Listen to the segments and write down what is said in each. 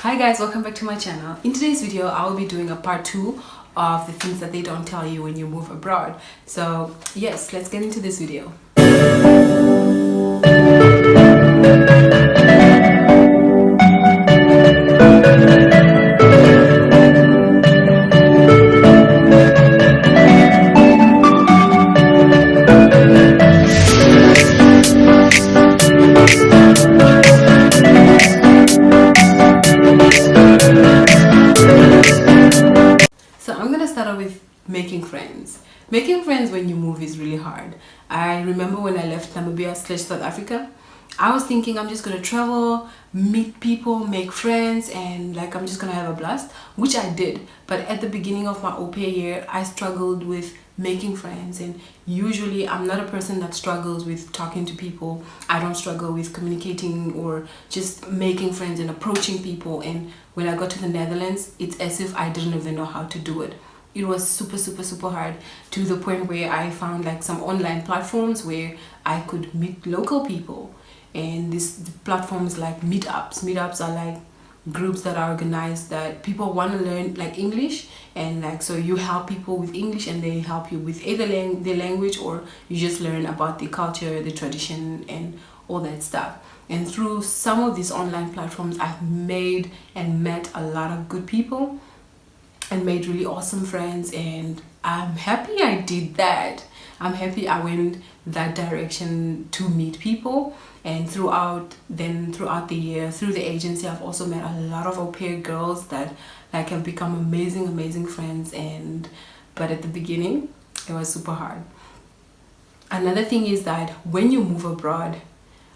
Hi guys, welcome back to my channel. In today's video I will be doing a part 2 of the things that they don't tell you when you move abroad. So yes, let's get into this video. So I'm gonna start off with making friends. Making friends when you move is really hard. I remember when I left Namibia / South Africa, I was thinking I'm just gonna travel, meet people, make friends, and like I'm just gonna have a blast, which I did. But at the beginning of my au pair year, I struggled with making friends, and usually I'm not a person that struggles with talking to people. I don't struggle with communicating or just making friends and approaching people. And when I got to the Netherlands, it's as if I didn't even know how to do it. It was super hard, to the point where I found like some online platforms where I could meet local people. And these platforms like meetups are like groups that are organized that people want to learn like English, and like so you help people with English and they help you with either the language, or you just learn about the culture, the tradition, and all that stuff. And through some of these online platforms, I've made and met a lot of good people and made really awesome friends, and I'm happy I did that. I'm happy I went that direction to meet people. And throughout the year, through the agency, I've also met a lot of au pair girls that like have become amazing friends. But at the beginning it was super hard. Another thing is that when you move abroad,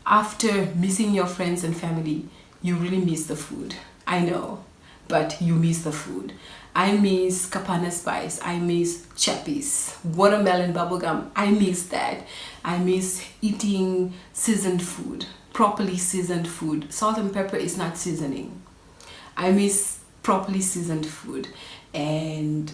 after missing your friends and family, you really miss the food. I know, but you miss the food. I miss kapana spice, I miss chappies, watermelon bubblegum, I miss that. I miss eating seasoned food, properly seasoned food. Salt and pepper is not seasoning. I miss properly seasoned food, and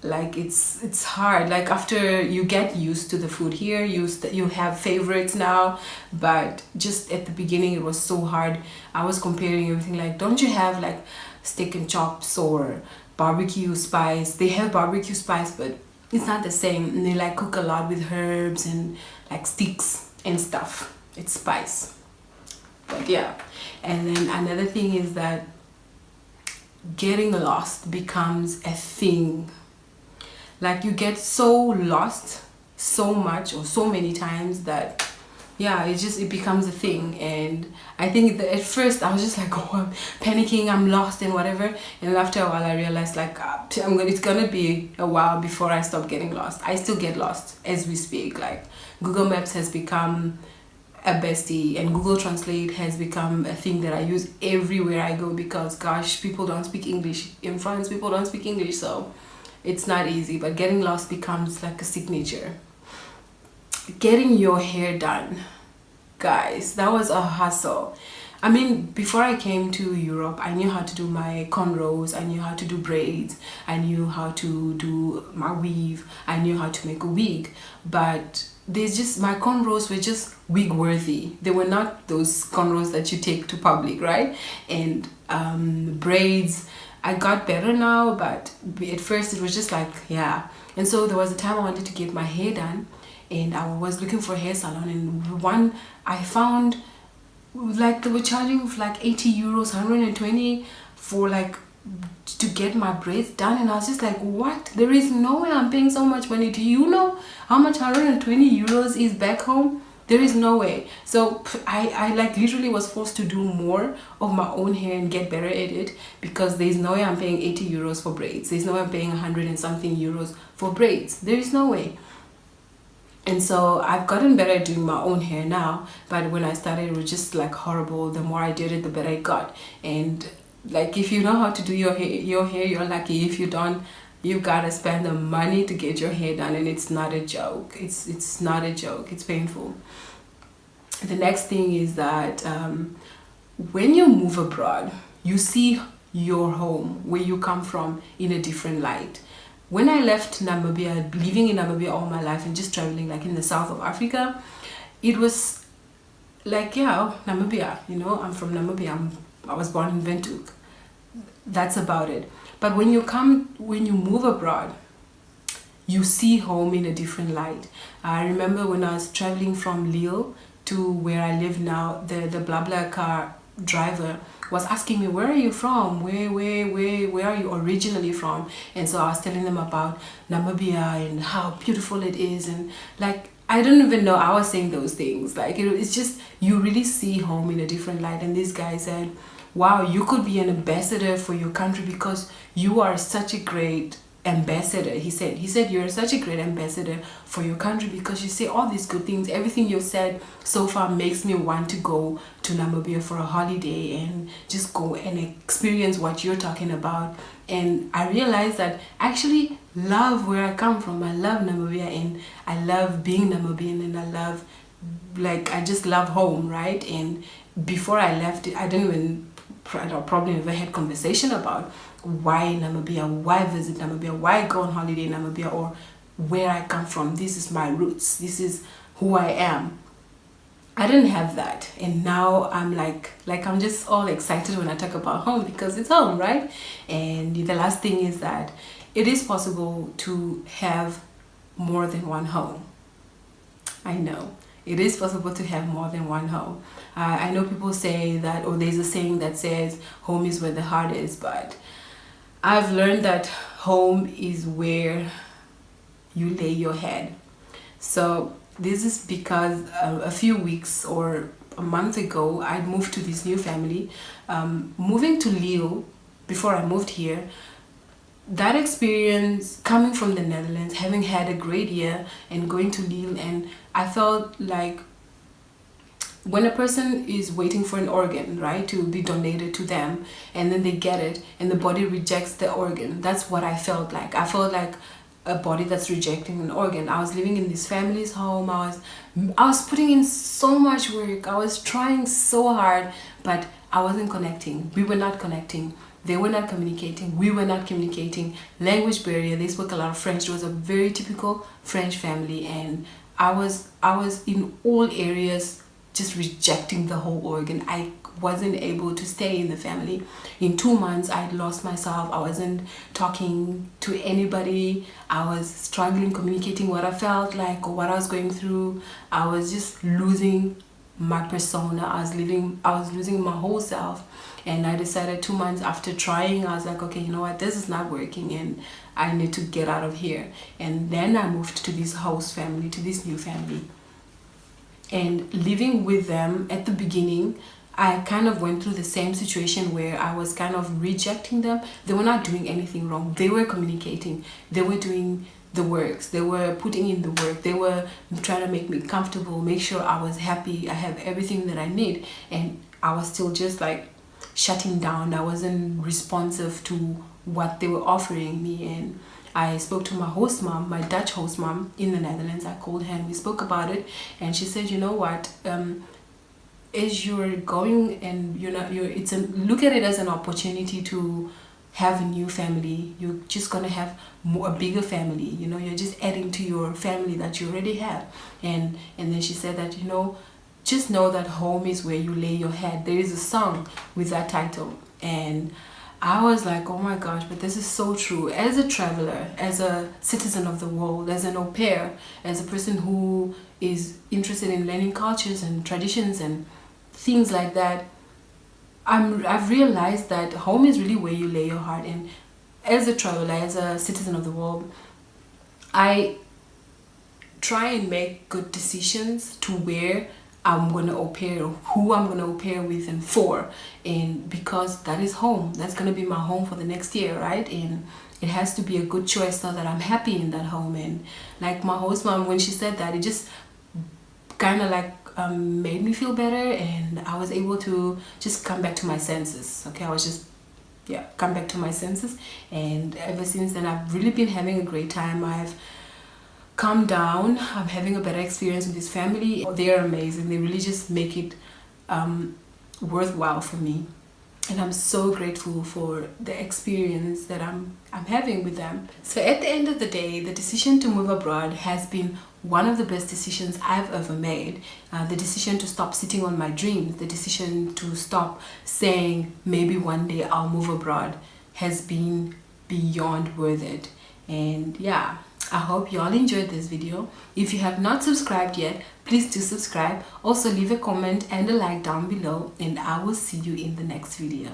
like it's hard. Like after you get used to the food here, you have favorites now, but just at the beginning it was so hard. I was comparing everything, like, don't you have like steak and chops or barbecue spice? They have barbecue spice, but it's not the same. And they like cook a lot with herbs and like sticks and stuff. It's spice. But yeah. And then another thing is that getting lost becomes a thing. Like you get so lost so much or so many times that yeah, it becomes a thing. And I think that at first I was just like, oh, I'm panicking, I'm lost and whatever. And after a while I realized like it's gonna be a while before I stop getting lost. I still get lost as we speak. Like Google Maps has become a bestie, and Google Translate has become a thing that I use everywhere I go, because gosh, people don't speak English. In France, people don't speak English, so it's not easy. But getting lost becomes like a signature. Getting your hair done, guys, that was a hustle. I mean, before I came to Europe, I knew how to do my cornrows, I knew how to do braids, I knew how to do my weave, I knew how to make a wig. But my cornrows were just wig worthy. They were not those cornrows that you take to public, right? And braids, I got better now, but at first it was just like, yeah. And so there was a time I wanted to get my hair done, and I was looking for a hair salon, and one I found, like they were charging like 80 euros, 120 for like to get my braids done. And I was just like, what? There is no way I'm paying so much money. Do you know how much 120 euros is back home? There is no way. So I like literally was forced to do more of my own hair and get better at it, because there's no way I'm paying 80 euros for braids. There's no way I'm paying 100 and something euros for braids. There is no way. And so I've gotten better at doing my own hair now, but when I started it was just like horrible. The more I did it, the better it got. And like if you know how to do your hair you're lucky. If you don't, you gotta spend the money to get your hair done, and it's not a joke. It's not a joke. It's painful. The next thing is that when you move abroad, you see your home, where you come from, in a different light. When I left Namibia, living in Namibia all my life and just traveling like in the south of Africa, it was like, yeah, Namibia, you know, I'm from Namibia, I was born in Windhoek. That's about it. But when you move abroad, you see home in a different light. I remember when I was traveling from Lille to where I live now, the BlaBla car driver was asking me, where are you from? Where are you originally from? And so I was telling them about Namibia and how beautiful it is, and like I don't even know I was saying those things. Like it's just, you really see home in a different light. And this guy said, wow, you could be an ambassador for your country because you are such a great ambassador. He said you're such a great ambassador for your country because you say all these good things. Everything you've said so far makes me want to go to Namibia for a holiday and just go and experience what you're talking about. And I realized that I actually love where I come from. I love Namibia, and I love being Namibian, and I just love home, right? And before I left, I probably never had conversation about why Namibia, why visit Namibia, why go on holiday in Namibia, or where I come from. This is my roots. This is who I am. I didn't have that, and now I'm like I'm just all excited when I talk about home because it's home, right? And the last thing is that it is possible to have more than one home. I know it is possible to have more than one home. I know people say that, or there's a saying that says home is where the heart is, but I've learned that home is where you lay your head. So this is because a few weeks or a month ago, I moved to this new family. Moving to Lille, before I moved here, that experience coming from the Netherlands, having had a great year and going to Lille, and I felt like when a person is waiting for an organ, right, to be donated to them, and then they get it and the body rejects the organ, that's what I felt like. I felt like a body that's rejecting an organ. I was living in this family's home. I was putting in so much work. I was trying so hard, but I wasn't connecting. We were not connecting. They were not communicating. We were not communicating. Language barrier. They spoke a lot of French. It was a very typical French family, and I was in all areas just rejecting the whole organ. I wasn't able to stay in the family. In 2 months, I'd lost myself. I wasn't talking to anybody. I was struggling communicating what I felt like or what I was going through. I was just losing my persona. I was losing my whole self. And I decided 2 months after trying, I was like, okay, you know what, this is not working and I need to get out of here. And then I moved to this host family, to this new family. And living with them at the beginning, I kind of went through the same situation where I was kind of rejecting them. They were not doing anything wrong. They were communicating. They were doing the works. They were putting in the work. They were trying to make me comfortable, make sure I was happy, I have everything that I need. And I was still just like shutting down. I wasn't responsive to what they were offering me. And I spoke to my host mom, my Dutch host mom in the Netherlands. I called her and we spoke about it, and she said, you know what, as you're going and look at it as an opportunity to have a new family. You're just gonna have a bigger family. You're just adding to your family that you already have. And then she said that, just know that home is where you lay your head. There is a song with that title, and I was like, oh my gosh, but this is so true. As a traveler, as a citizen of the world, as an au pair, as a person who is interested in learning cultures and traditions and things like that, I've realized that home is really where you lay your heart. And as a traveler, as a citizen of the world, I try and make good decisions to where I'm going to au pair, who I'm going to au pair with and for, and because that is home. That's going to be my home for the next year, right? And it has to be a good choice so that I'm happy in that home. And like my host mom, when she said that, it just kind of like made me feel better, and I was able to just come back to my senses. Okay, I was just come back to my senses, and ever since then I've really been having a great time. I've calmed down. I'm having a better experience with this family. They're amazing. They really just make it worthwhile for me, and I'm so grateful for the experience that I'm having with them. So at the end of the day, the decision to move abroad has been one of the best decisions I've ever made. The decision to stop sitting on my dreams, the decision to stop saying maybe one day I'll move abroad, has been beyond worth it. And yeah, I hope you all enjoyed this video. If you have not subscribed yet, please do subscribe. Also leave a comment and a like down below, and I will see you in the next video.